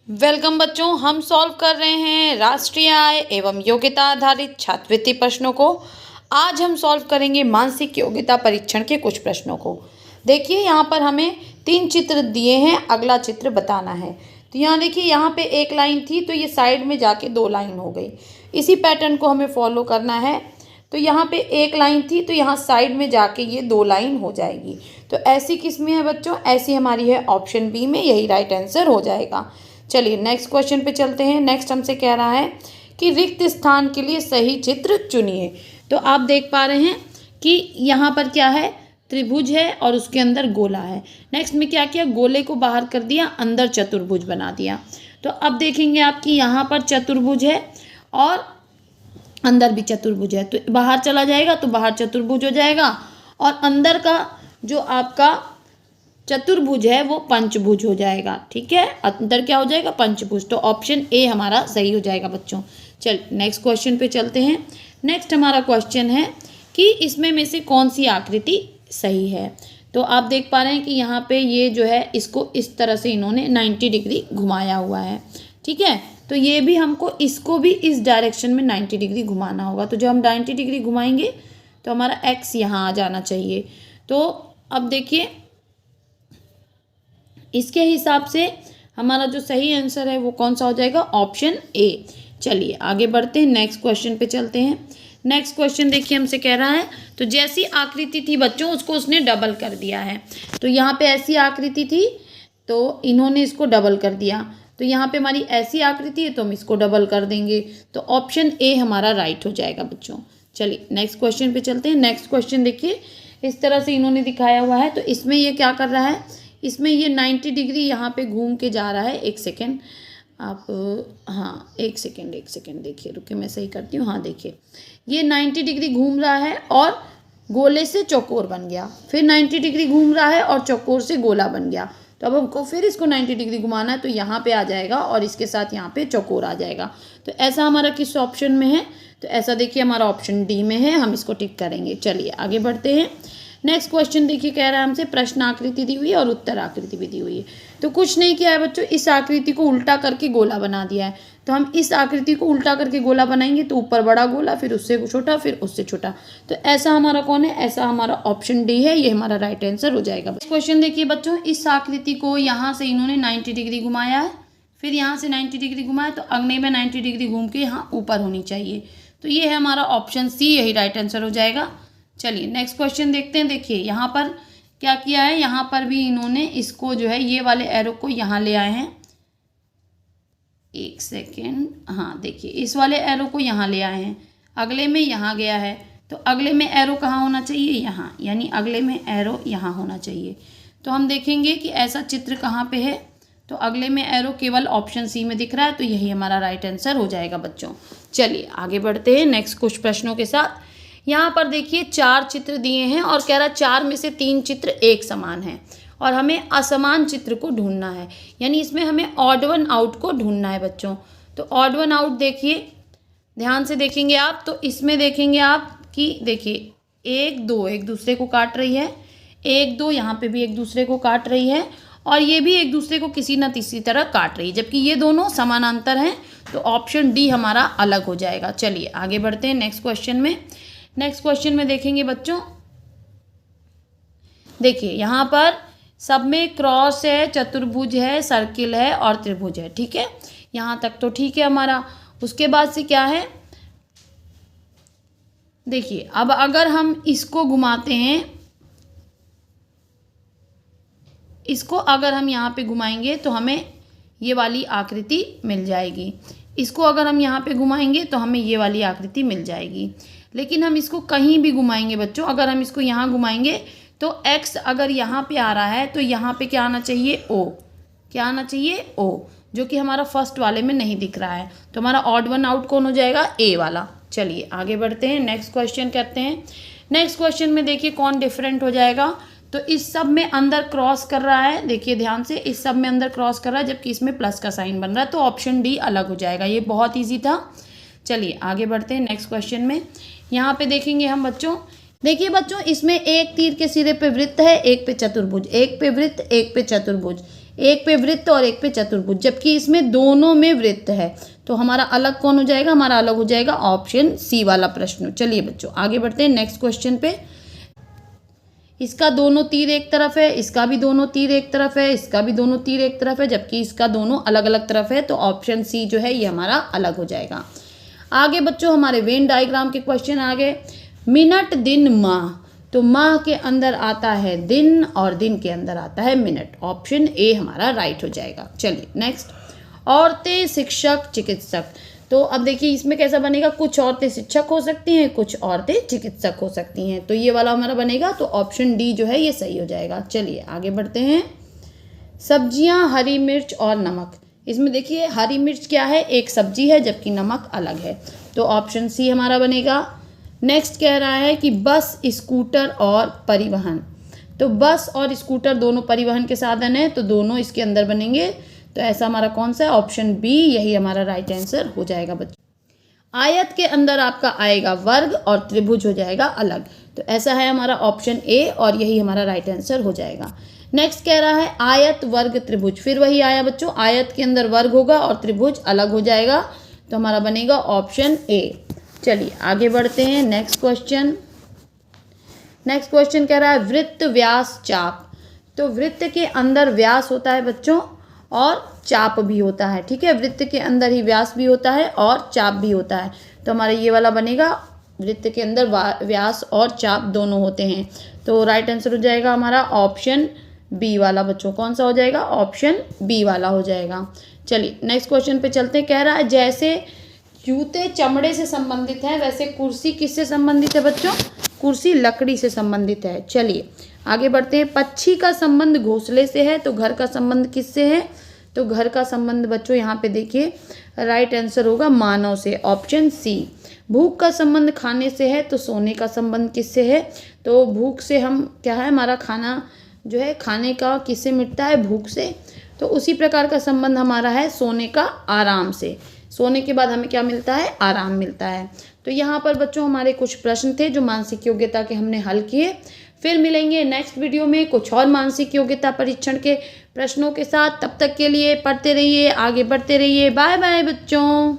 Welcome बच्चों, हम solve कर रहे हैं राष्ट्रीय आय एवं योग्यता आधारित छात्रवृत्ति प्रश्नों को। आज हम सॉल्व करेंगे मानसिक योग्यता परीक्षण के कुछ प्रश्नों को। देखिए यहाँ पर हमें 3 चित्र दिए हैं, अगला चित्र बताना है। तो यहाँ देखिए, यहाँ पे एक लाइन थी तो ये साइड में जाके 2 लाइन हो गई। इसी पैटर्न को हमें फॉलो करना है। तो यहाँ पे एक लाइन थी तो यहाँ साइड में जाके ये 2 लाइन हो जाएगी। तो ऐसी किस में है बच्चों? ऐसी हमारी है ऑप्शन बी में, यही राइट आंसर हो जाएगा। चलिए नेक्स्ट क्वेश्चन पे चलते हैं। नेक्स्ट हमसे कह रहा है कि रिक्त स्थान के लिए सही चित्र चुनिए। तो आप देख पा रहे हैं कि यहाँ पर क्या है, त्रिभुज है और उसके अंदर गोला है। नेक्स्ट में क्या किया, गोले को बाहर कर दिया, अंदर चतुर्भुज बना दिया। तो अब देखेंगे आप कि यहाँ पर चतुर्भुज है और अंदर भी चतुर्भुज है। तो बाहर चला जाएगा तो बाहर चतुर्भुज हो जाएगा और अंदर का जो आपका चतुर्भुज है वो पंचभुज हो जाएगा। ठीक है, अंदर क्या हो जाएगा, पंचभुज। तो ऑप्शन ए हमारा सही हो जाएगा बच्चों। चल नेक्स्ट क्वेश्चन पे चलते हैं। नेक्स्ट हमारा क्वेश्चन है कि इसमें में से कौन सी आकृति सही है। तो आप देख पा रहे हैं कि यहाँ पे ये जो है इसको इस तरह से इन्होंने 90 डिग्री घुमाया हुआ है। ठीक है, तो ये भी हमको इसको भी इस डायरेक्शन में 90 डिग्री घुमाना होगा। तो जब हम 90 डिग्री घुमाएंगे तो हमारा एक्स यहाँ आ जाना चाहिए। तो अब देखिए इसके हिसाब से हमारा जो सही आंसर है वो कौन सा हो जाएगा, ऑप्शन ए। चलिए आगे बढ़ते हैं, नेक्स्ट क्वेश्चन पे चलते हैं। नेक्स्ट क्वेश्चन देखिए हमसे कह रहा है, तो जैसी आकृति थी बच्चों उसको उसने डबल कर दिया है। तो यहाँ पे ऐसी आकृति थी तो इन्होंने इसको डबल कर दिया। तो यहाँ पे हमारी ऐसी आकृति है तो हम इसको डबल कर देंगे। तो ऑप्शन ए हमारा राइट हो जाएगा बच्चों। चलिए नेक्स्ट क्वेश्चन पे चलते हैं। नेक्स्ट क्वेश्चन देखिए, इस तरह से इन्होंने दिखाया हुआ है। तो इसमें ये क्या कर रहा है, इसमें ये 90 डिग्री यहाँ पे घूम के जा रहा है। एक सेकेंड आप, हाँ एक सेकेंड देखिए, रुके मैं सही करती हूँ। हाँ देखिए, ये 90 डिग्री घूम रहा है और गोले से चौकोर बन गया, फिर 90 डिग्री घूम रहा है और चौकोर से गोला बन गया। तो अब हमको फिर इसको 90 डिग्री घुमाना है तो यहाँ पे आ जाएगा और इसके साथ यहाँ पे चौकोर आ जाएगा। तो ऐसा हमारा किस ऑप्शन में है, तो ऐसा देखिए हमारा ऑप्शन डी में है, हम इसको टिक करेंगे। चलिए आगे बढ़ते हैं। नेक्स्ट क्वेश्चन देखिए, कह रहा है हमसे प्रश्न आकृति दी हुई है और उत्तर आकृति भी दी हुई है। तो कुछ नहीं किया है बच्चों, इस आकृति को उल्टा करके गोला बना दिया है। तो हम इस आकृति को उल्टा करके गोला बनाएंगे तो ऊपर बड़ा गोला, फिर उससे छोटा, फिर उससे छोटा। तो ऐसा हमारा कौन है, ऐसा हमारा ऑप्शन डी है, ये हमारा राइट आंसर हो जाएगा। क्वेश्चन देखिए बच्चों, इस आकृति को यहाँ से इन्होंने 90 डिग्री घुमाया है, फिर यहाँ से 90 डिग्री घुमाया, तो अगले में 90 डिग्री घूम के यहाँ ऊपर होनी चाहिए। तो ये है हमारा ऑप्शन सी, यही राइट आंसर हो जाएगा। चलिए नेक्स्ट क्वेश्चन देखते हैं। देखिए यहाँ पर क्या किया है, यहाँ पर भी इन्होंने इसको जो है ये वाले एरो को यहाँ ले आए हैं। एक सेकेंड, हाँ देखिए इस वाले एरो को यहाँ ले आए हैं, अगले में यहाँ गया है। तो अगले में एरो कहाँ होना चाहिए, यहाँ, यानी अगले में एरो यहाँ होना चाहिए। तो हम देखेंगे कि ऐसा चित्र कहाँ पे है। तो अगले में एरो केवल ऑप्शन सी में दिख रहा है, तो यही हमारा राइट आंसर हो जाएगा बच्चों। चलिए आगे बढ़ते हैं नेक्स्ट कुछ प्रश्नों के साथ। यहाँ पर देखिए 4 चित्र दिए हैं और कह रहा है 4 में से 3 चित्र एक समान हैं और हमें असमान चित्र को ढूंढना है, यानी इसमें हमें ऑड वन आउट को ढूंढना है बच्चों। तो ऑड वन आउट देखिए, ध्यान से देखेंगे आप, तो इसमें देखेंगे आप कि देखिए 1 2 एक दूसरे को काट रही है, 1 2 यहाँ पे भी एक दूसरे को काट रही है और ये भी एक दूसरे को किसी न किसी तरह काट रही है, जबकि ये दोनों समानांतर हैं। तो ऑप्शन डी हमारा अलग हो जाएगा। चलिए आगे बढ़ते हैं नेक्स्ट क्वेश्चन में। नेक्स्ट क्वेश्चन में देखेंगे बच्चों, देखिए यहाँ पर सब में क्रॉस है, चतुर्भुज है, सर्किल है और त्रिभुज है। ठीक है, यहाँ तक तो ठीक है हमारा। उसके बाद से क्या है, देखिए अब अगर हम इसको घुमाते हैं, इसको अगर हम यहाँ पे घुमाएंगे तो हमें ये वाली आकृति मिल जाएगी। इसको अगर हम यहाँ पे घुमाएंगे तो हमें ये वाली आकृति मिल जाएगी। लेकिन हम इसको कहीं भी घुमाएंगे बच्चों, अगर हम इसको यहाँ घुमाएंगे तो x अगर यहाँ पे आ रहा है तो यहाँ पे क्या आना चाहिए, o। क्या आना चाहिए, o, जो कि हमारा फर्स्ट वाले में नहीं दिख रहा है। तो हमारा ऑड वन आउट कौन हो जाएगा, a वाला। चलिए आगे बढ़ते हैं, नेक्स्ट क्वेश्चन करते हैं। नेक्स्ट क्वेश्चन में देखिए कौन डिफरेंट हो जाएगा। तो इस सब में अंदर क्रॉस कर रहा है, देखिए ध्यान से, इस सब में अंदर क्रॉस कर रहा है जबकि इसमें प्लस का साइन बन रहा है। तो ऑप्शन डी अलग हो जाएगा, ये बहुत ईजी था। चलिए आगे बढ़ते हैं नेक्स्ट क्वेश्चन में। यहाँ पे देखेंगे हम बच्चों, देखिए बच्चों इसमें एक तीर के सिरे पे वृत्त है, एक पे चतुर्भुज, एक पे वृत्त, एक पे चतुर्भुज, एक पे वृत्त और एक पे चतुर्भुज, जबकि इसमें दोनों में वृत्त है। तो हमारा अलग कौन हो जाएगा? हमारा अलग हो जाएगा ऑप्शन सी वाला प्रश्न। चलिए बच्चों आगे बढ़ते हैं नेक्स्ट क्वेश्चन पे। इसका दोनों तीर एक तरफ है, इसका भी दोनों तीर एक तरफ है, इसका भी दोनों तीर एक तरफ है, जबकि इसका दोनों अलग अलग तरफ है। तो ऑप्शन सी जो है ये हमारा अलग हो जाएगा। आगे बच्चों हमारे वेन डायग्राम के क्वेश्चन आ गए। मिनट, दिन, माह। तो माह के अंदर आता है दिन और दिन के अंदर आता है मिनट। ऑप्शन ए हमारा राइट हो जाएगा। चलिए नेक्स्ट, औरतें, शिक्षक, चिकित्सक। तो अब देखिए इसमें कैसा बनेगा, कुछ औरतें शिक्षक हो सकती हैं, कुछ औरतें चिकित्सक हो सकती हैं। तो ये वाला हमारा बनेगा, तो ऑप्शन डी जो है ये सही हो जाएगा। चलिए आगे बढ़ते हैं। सब्जियां, हरी मिर्च और नमक। इसमें देखिए हरी मिर्च क्या है, एक सब्जी है, जबकि नमक अलग है। तो ऑप्शन सी हमारा बनेगा। नेक्स्ट कह रहा है कि बस, स्कूटर और परिवहन। तो बस और स्कूटर दोनों परिवहन के साधन है, तो दोनों इसके अंदर बनेंगे। तो ऐसा हमारा कौन सा है? ऑप्शन बी, यही हमारा राइट आंसर हो जाएगा बच्चों। आयत के अंदर आपका आएगा वर्ग और त्रिभुज हो जाएगा अलग। तो ऐसा है हमारा ऑप्शन ए और यही हमारा राइट आंसर हो जाएगा। नेक्स्ट कह रहा है आयत, वर्ग, त्रिभुज। फिर वही आया बच्चों, आयत के अंदर वर्ग होगा और त्रिभुज अलग हो जाएगा। तो हमारा बनेगा ऑप्शन ए। चलिए आगे बढ़ते हैं नेक्स्ट क्वेश्चन। नेक्स्ट क्वेश्चन कह रहा है वृत्त, व्यास, चाप। तो वृत्त के अंदर व्यास होता है बच्चों और चाप भी होता है। ठीक है, वृत्त के अंदर ही व्यास भी होता है और चाप भी होता है। तो हमारा ये वाला बनेगा, वृत्त के अंदर व्यास और चाप दोनों होते हैं। तो राइट आंसर हो जाएगा हमारा ऑप्शन बी वाला बच्चों। कौन सा हो जाएगा? ऑप्शन बी वाला हो जाएगा। चलिए नेक्स्ट क्वेश्चन पे चलते हैं। कह रहा है जैसे जूते चमड़े से संबंधित हैं, वैसे कुर्सी किससे संबंधित है बच्चों? कुर्सी लकड़ी से संबंधित है। चलिए आगे बढ़ते हैं। पक्षी का संबंध घोंसले से है, तो घर का संबंध किससे है? तो घर का संबंध बच्चों यहाँ पे देखिए राइट आंसर होगा मानव से, ऑप्शन सी। भूख का संबंध खाने से है, तो सोने का संबंध किससे है? तो भूख से हम क्या है, हमारा खाना जो है खाने का किससे मिटता है? भूख से। तो उसी प्रकार का संबंध हमारा है सोने का आराम से। सोने के बाद हमें क्या मिलता है? आराम मिलता है। तो यहाँ पर बच्चों हमारे कुछ प्रश्न थे जो मानसिक योग्यता के हमने हल किए। फिर मिलेंगे नेक्स्ट वीडियो में कुछ और मानसिक योग्यता परीक्षण के प्रश्नों के साथ। तब तक के लिए पढ़ते रहिए, आगे बढ़ते रहिए। बाय बाय बच्चों।